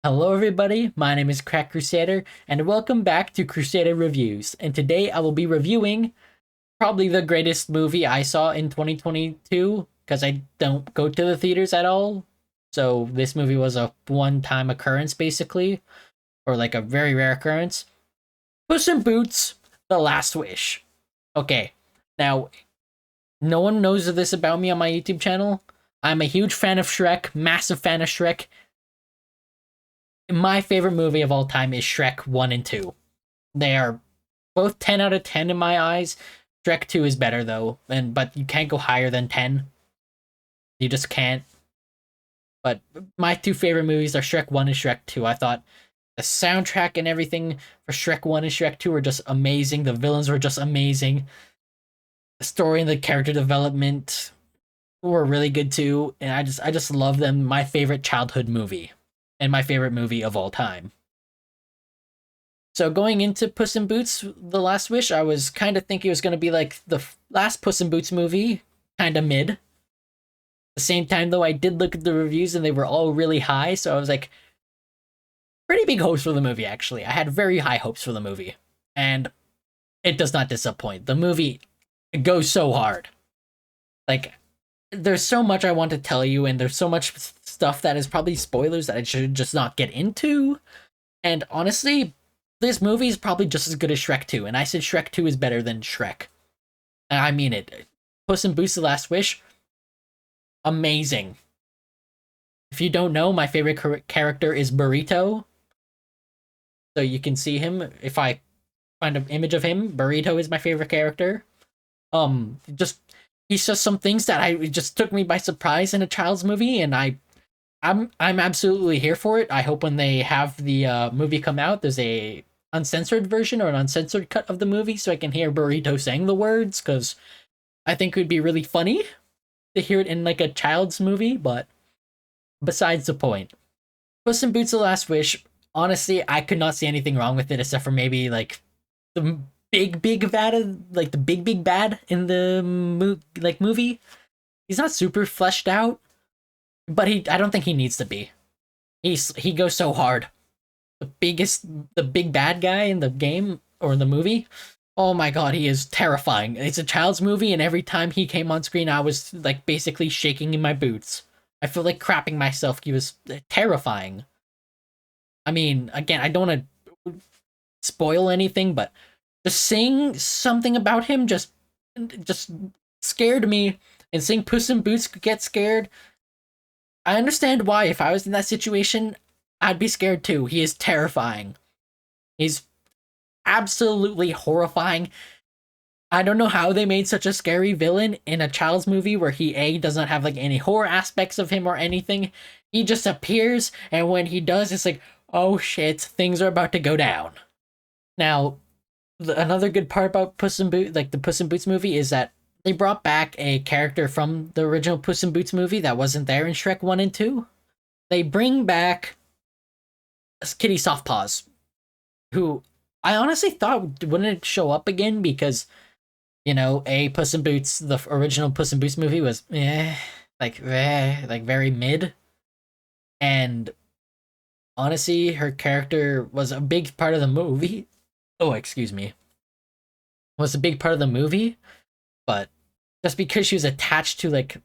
Hello everybody, my name is Crackcrusader, and welcome back to Crusader Reviews. And today I will be reviewing probably the greatest movie I saw in 2022, because I don't go to the theaters at all. So this movie was a one-time occurrence, basically, or like a very rare occurrence. Puss in Boots, The Last Wish. Okay, now, no one knows this about me on my YouTube channel. I'm a huge fan of Shrek, massive fan of Shrek. My favorite movie of all time is Shrek 1 and 2. They are both 10 out of 10 in my eyes. Shrek 2 is better though, but you can't go higher than 10. You just can't. But my two favorite movies are Shrek 1 and Shrek 2. I thought the soundtrack and everything for Shrek 1 and Shrek 2 were just amazing. The villains were just amazing. The story and the character development were really good too, and I just love them. My favorite childhood movie and my favorite movie of all time. So going into Puss in Boots: The Last Wish, I was kind of thinking it was going to be like the last Puss in Boots movie, kind of mid. At the same time, though, I did look at the reviews and they were all really high, so I was like, pretty big hopes for the movie, actually. I had very high hopes for the movie, and it does not disappoint. The movie goes so hard. Like, there's so much I want to tell you, and there's so much stuff that is probably spoilers that I should just not get into. And honestly, this movie is probably just as good as Shrek 2, and I said Shrek 2 is better than Shrek. And I mean it. Puss in Boots: The Last Wish, amazing. If you don't know, my favorite character is Burrito. So you can see him. If I find an image of him, Burrito is my favorite character. Just he says some things that it just took me by surprise in a child's movie, and I'm absolutely here for it. I hope when they have the movie come out, there's a uncensored version or an uncensored cut of the movie, so I can hear Burrito saying the words, because I think it would be really funny to hear it in like a child's movie. But besides the point, Puss in Boots: The Last Wish. Honestly, I could not see anything wrong with it except for maybe like the big bad, like the big bad in the movie. He's not super fleshed out, but I don't think he needs to be. He goes so hard. The big bad guy in the game or in the movie. Oh my god, he is terrifying. It's a child's movie, and every time he came on screen, I was like basically shaking in my boots. I feel like crapping myself. He was terrifying. I mean, again, I don't want to spoil anything, but just saying something about him just scared me. And seeing Puss in Boots get scared, I understand why. If I was in that situation, I'd be scared too. He is terrifying. He's absolutely horrifying. I don't know how they made such a scary villain in a child's movie where he doesn't have like any horror aspects of him or anything. He just appears, and when he does, it's like, oh shit, things are about to go down. Now, another good part about Puss in Boots, like the Puss in Boots movie, is that they brought back a character from the original Puss in Boots movie that wasn't there in Shrek 1 and 2. They bring back Kitty Softpaws, who I honestly thought wouldn't show up again because, you know, Puss in Boots, the original Puss in Boots movie was like very mid. And honestly, her character was a big part of the movie. Oh, excuse me. Was a big part of the movie, but just because she was attached to, like,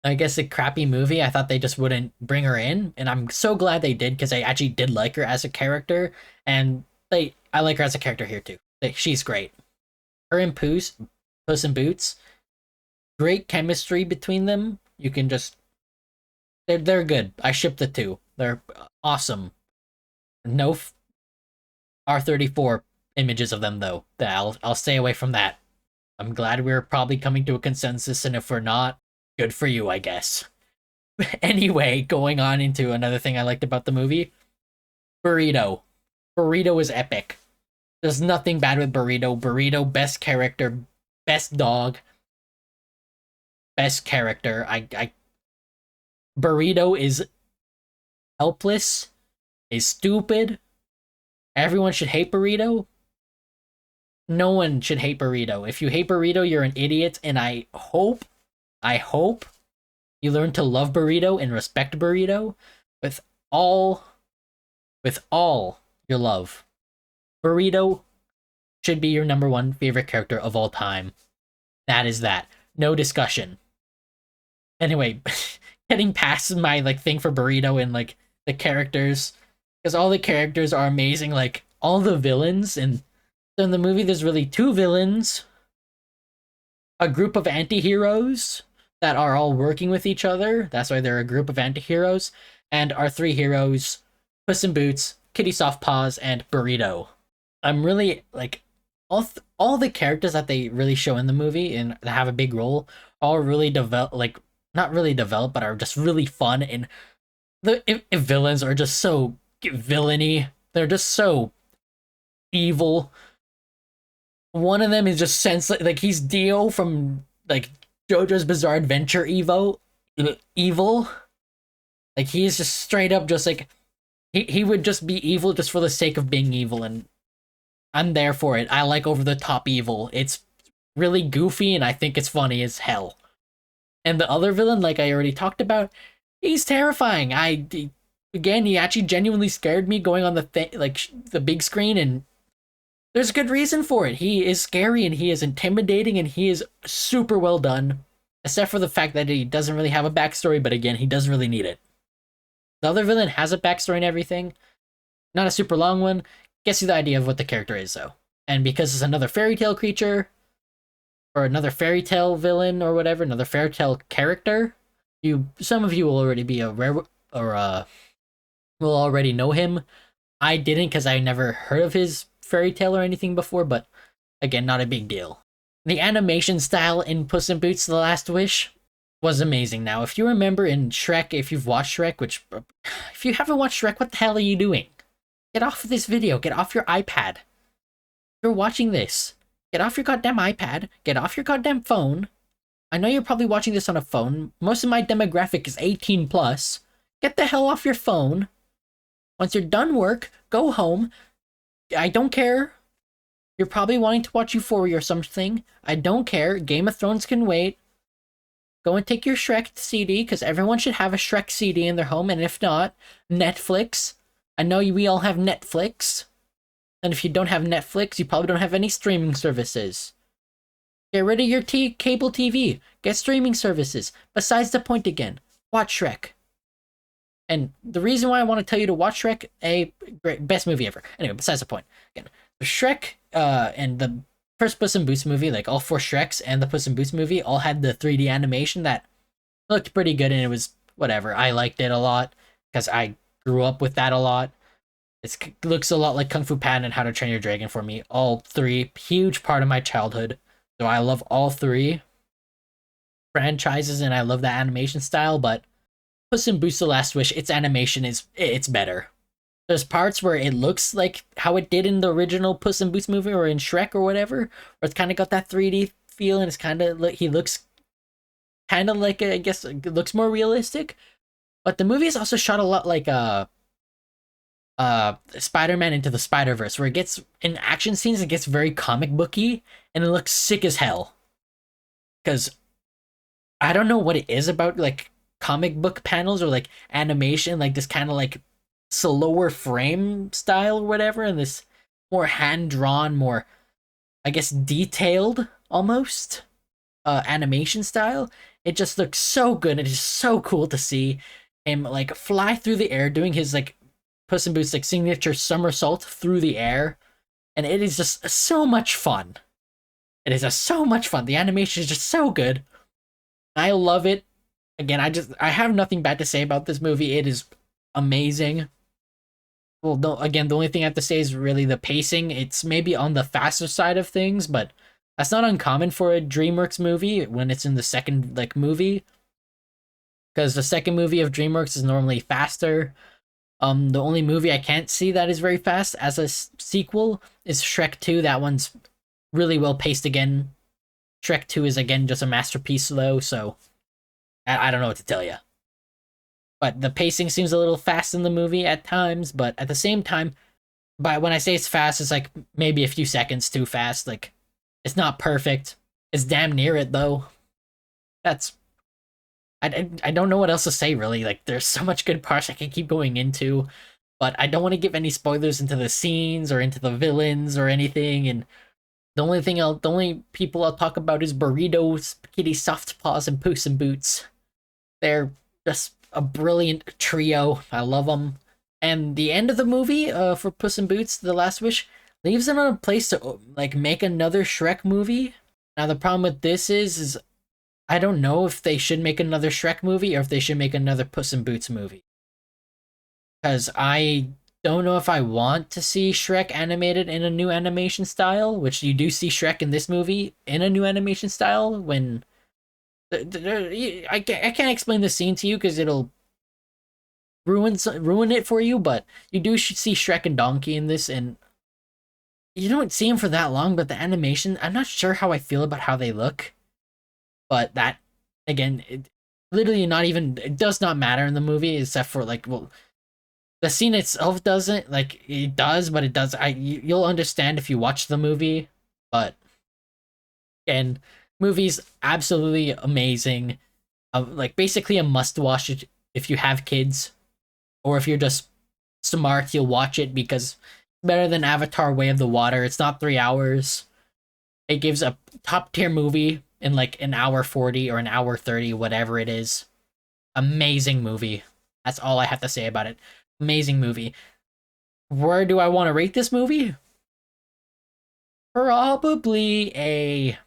I guess, a crappy movie, I thought they just wouldn't bring her in, and I'm so glad they did, because I actually did like her as a character, and I like her as a character here too. Like, she's great. Her and Puss in Boots, great chemistry between them. You can just they're good. I ship the two. They're awesome. No R34 images of them though. I'll stay away from that. I'm glad we're probably coming to a consensus, and if we're not, good for you, I guess. Anyway, going on into another thing I liked about the movie, Burrito. Burrito is epic. There's nothing bad with Burrito. Burrito, best character, best dog, best character. Burrito is helpless, is stupid. Everyone should hate Burrito. No one should hate Burrito. If you hate Burrito, you're an idiot, and I hope you learn to love Burrito and respect Burrito with all with all your love. Burrito should be your number one favorite character of all time. That is that. No discussion. Anyway, getting past my like thing for Burrito and like the characters, because all the characters are amazing. Like all the villains, and so in the movie, there's really two villains, a group of anti-heroes that are all working with each other. That's why they're a group of anti-heroes, and our three heroes, Puss in Boots, Kitty Soft Paws, and Burrito. I'm really like all the characters that they really show in the movie and that have a big role all really develop, like not really developed, but are just really fun. And the if villains are just so villainy, they're just so evil. One of them is just senseless, like he's Dio from like JoJo's Bizarre Adventure evil. Like he is just straight up just like he would just be evil just for the sake of being evil, and I'm there for it. I like over the top evil. It's really goofy and I think it's funny as hell. And the other villain, like I already talked about, he's terrifying. Again, he actually genuinely scared me going on the big screen, and there's good reason for it. He is scary and he is intimidating and he is super well done, except for the fact that he doesn't really have a backstory, but again, he doesn't really need it. The other villain has a backstory and everything. Not a super long one. Gets you the idea of what the character is, though. And because it's another fairy tale creature, or another fairy tale villain, or whatever, another fairy tale character, some of you will already be aware, or will already know him. I didn't, because I never heard of his fairy tale or anything before, but again, not a big deal. The animation style in Puss in Boots: The Last Wish was amazing. Now, if you remember in Shrek, if you've watched Shrek, which, if you haven't watched Shrek, what the hell are you doing? Get off of this video. Get off your iPad. You're watching this. Get off your goddamn iPad. Get off your goddamn phone. I know you're probably watching this on a phone. Most of my demographic is 18 plus. Get the hell off your phone. Once you're done work, go home. I don't care. You're probably wanting to watch Euphoria or something. I don't care. Game of Thrones can wait. Go and take your Shrek CD, because everyone should have a Shrek CD in their home, and if not, Netflix. I know we all have Netflix. And if you don't have Netflix, you probably don't have any streaming services. Get rid of your cable TV. Get streaming services. Besides the point again. Watch Shrek. And the reason why I want to tell you to watch Shrek, best movie ever. Anyway, besides the point. Again, Shrek and the first Puss in Boots movie, like all four Shreks and the Puss in Boots movie, all had the 3D animation that looked pretty good, and it was whatever. I liked it a lot because I grew up with that a lot. It looks a lot like Kung Fu Panda and How to Train Your Dragon for me. All three, huge part of my childhood. So I love all three franchises, and I love that animation style, but Puss in Boots: The Last Wish, its animation it's better. There's parts where it looks like how it did in the original Puss in Boots movie or in Shrek or whatever, where it's kind of got that 3D feel, and it's kind of like he looks kind of like, I guess, it looks more realistic. But the movie is also shot a lot like Spider-Man Into the Spider-Verse, where it gets in action scenes, it gets very comic booky, and it looks sick as hell. Because I don't know what it is about like comic book panels or like animation, like this kind of like slower frame style or whatever, and this more hand-drawn, more, I guess, detailed almost animation style. It just looks so good. It is so cool to see him like fly through the air doing his like Puss in Boots like signature somersault through the air, and it is just so much fun. It is just so much fun. The animation is just so good. I love it. Again, I have nothing bad to say about this movie. It is amazing. Well, no, again, the only thing I have to say is really the pacing. It's maybe on the faster side of things, but that's not uncommon for a DreamWorks movie when it's in the second like movie, because the second movie of DreamWorks is normally faster. The only movie I can't see that is very fast as a sequel is Shrek 2. That one's really well paced again. Shrek 2 is again just a masterpiece though, so I don't know what to tell you. But the pacing seems a little fast in the movie at times, but at the same time, but when I say it's fast, it's like maybe a few seconds too fast. Like, it's not perfect. It's damn near it though. That's I don't know what else to say really. Like, there's so much good parts I can keep going into. but I don't want to give any spoilers into the scenes or into the villains or anything. And the only people I'll talk about is Burritos, Kitty Soft Paws, and Puss in Boots. They're just a brilliant trio. I love them. And the end of the movie, for Puss in Boots: The Last Wish, leaves it on a place to like make another Shrek movie. Now the problem with this is I don't know if they should make another Shrek movie or if they should make another Puss in Boots movie. Because I don't know if I want to see Shrek animated in a new animation style, which you do see Shrek in this movie in a new animation style when I can't explain the scene to you because it'll ruin it for you, but you do see Shrek and Donkey in this, and you don't see him for that long, but the animation, I'm not sure how I feel about how they look. But that, again, literally not even, it does not matter in the movie, except for, like, well, the scene itself doesn't, like, it does, but it does, you'll understand if you watch the movie, but, again, movie's absolutely amazing. Like, basically a must-watch if you have kids, or if you're just smart, you'll watch it because it's better than Avatar Way of the Water. It's not 3 hours. It gives a top tier movie in like an hour 40 or an hour 30, whatever it is. Amazing movie. That's all I have to say about it. Amazing movie. Where do I want to rate this movie? Probably a.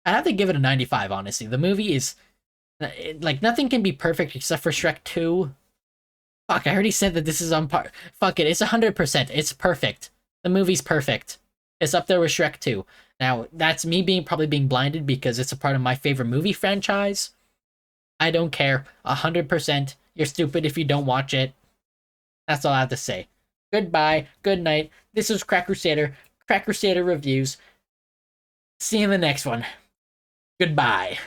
I have to give it a 95, honestly. The movie is. Like, nothing can be perfect except for Shrek 2. Fuck, I already said that this is on par. Fuck it, it's 100%. It's perfect. The movie's perfect. It's up there with Shrek 2. Now, that's me probably being blinded because it's a part of my favorite movie franchise. I don't care. 100%. You're stupid if you don't watch it. That's all I have to say. Goodbye. Good night. This is Crackcrusader. Crackcrusader Reviews. See you in the next one. Goodbye.